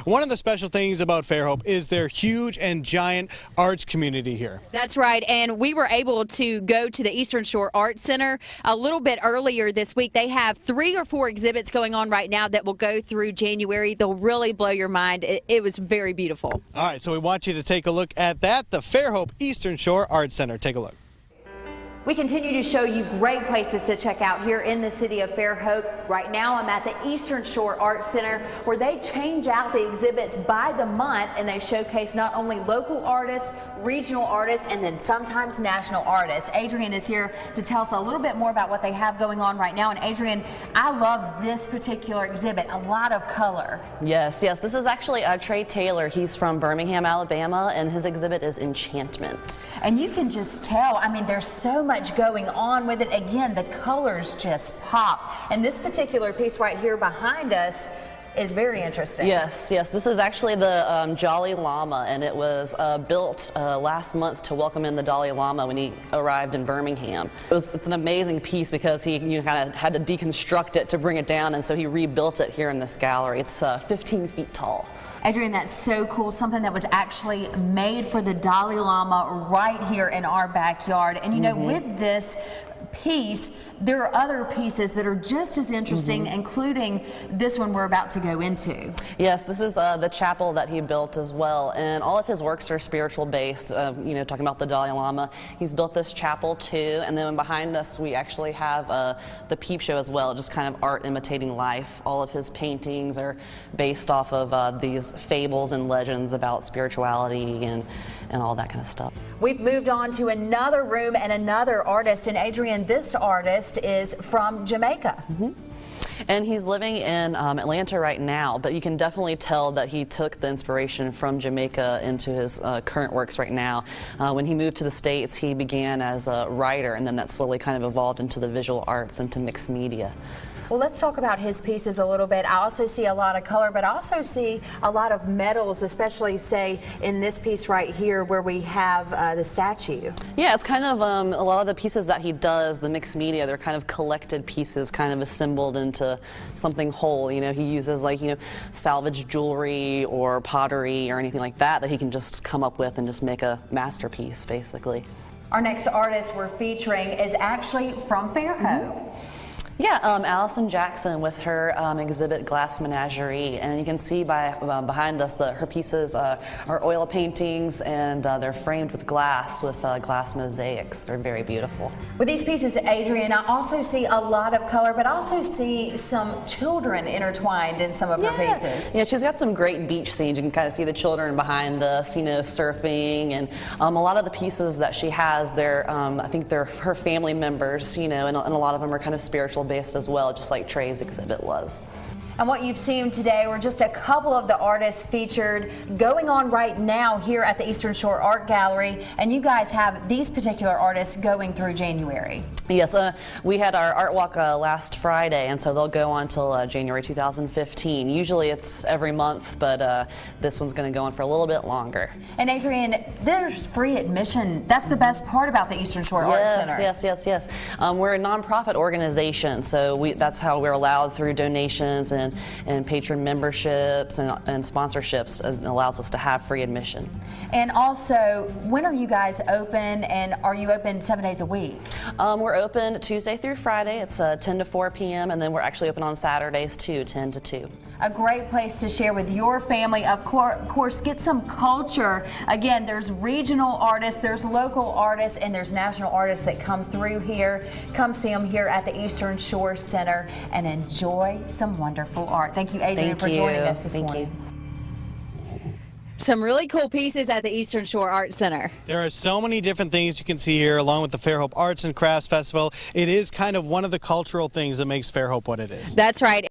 one of the special things about Fairhope is their huge and giant arts community here. That's right, and we were able to go to the Eastern Shore Arts Center a little bit earlier this week. They have 3 or 4 exhibits going on right now that will go through January. They'll really blow your mind. It was very beautiful. All right, so we want you to take a look at that, the Fairhope Eastern Shore Arts Center. Take a look. We continue to show you great places to check out here in the city of Fairhope. Right now I'm at the Eastern Shore Arts Center, where they change out the exhibits by the month and they showcase not only local artists, regional artists, and then sometimes national artists. Adrian is here to tell us a little bit more about what they have going on right now. And Adrian, I love this particular exhibit, a lot of color. Yes, this is actually Trey Taylor. He's from Birmingham, Alabama, and his exhibit is Enchantment. And you can just tell, I mean, there's so much going on with it. Again, the colors just pop. And this particular piece right here behind us is very interesting. Yes, this is actually the Jolly Llama, and it was built last month to welcome in the Dalai Lama when he arrived in Birmingham. It's an amazing piece because he kind of had to deconstruct it to bring it down, and so he rebuilt it here in this gallery. It's 15 feet tall. Adrian, that's so cool. Something that was actually made for the Dalai Lama right here in our backyard. And you know, with this piece, there are other pieces that are just as interesting, including this one we're about to go into. Yes, this is the chapel that he built as well, and all of his works are spiritual based. You know, talking about the Dalai Lama, he's built this chapel too, and then behind us we actually have the peep show as well, just kind of art imitating life. All of his paintings are based off of these fables and legends about spirituality and all that kind of stuff. We've moved on to another room and another artist, and Adrian, this artist is from Jamaica. And he's living in Atlanta right now, but you can definitely tell that he took the inspiration from Jamaica into his current works right now. When he moved to the States, he began as a writer, and then that slowly kind of evolved into the visual arts, into mixed media. Well, let's talk about his pieces a little bit. I also see a lot of color, but I also see a lot of metals, especially, say, in this piece right here where we have the statue. Yeah, it's kind of a lot of the pieces that he does, the mixed media, they're kind of collected pieces, kind of assembled into something whole. You know, he uses, like, you know, salvaged jewelry or pottery or anything like that he can just come up with and just make a masterpiece, basically. Our next artist we're featuring is actually from Fairhope. Yeah, Allison Jackson with her exhibit Glass Menagerie, and you can see behind us her pieces are oil paintings, and they're framed with glass glass mosaics. They're very beautiful. With these pieces, Adrian, I also see a lot of color, but I also see some children intertwined in some of her pieces. Yeah, she's got some great beach scenes. You can kind of see the children behind us, you know, surfing, and a lot of the pieces that she has, I think they're her family members, you know, and a lot of them are kind of spiritual based as well, just like Trey's exhibit was. And what you've seen today were just a couple of the artists featured going on right now here at the Eastern Shore Art Gallery, and you guys have these particular artists going through January. Yes, we had our art walk last Friday, and so they'll go on till January 2015. Usually it's every month, but this one's going to go on for a little bit longer. And Adrian, there's free admission. That's the best part about the Eastern Shore Art Center. Yes. We're a nonprofit organization, so that's how we're allowed through donations and patron memberships and sponsorships. It allows us to have free admission. And also, when are you guys open, and are you open 7 days a week? We're open Tuesday through Friday. It's 10 to 4 p.m. and then we're actually open on Saturdays too, 10 to 2. A great place to share with your family. Of course, get some culture. Again, there's regional artists, there's local artists, and there's national artists that come through here. Come see them here at the Eastern Shore Center and enjoy some wonderful art. Thank you, Adrian, for joining us this morning. Some really cool pieces at the Eastern Shore Art Center. There are so many different things you can see here, along with the Fairhope Arts and Crafts Festival. It is kind of one of the cultural things that makes Fairhope what it is. That's right.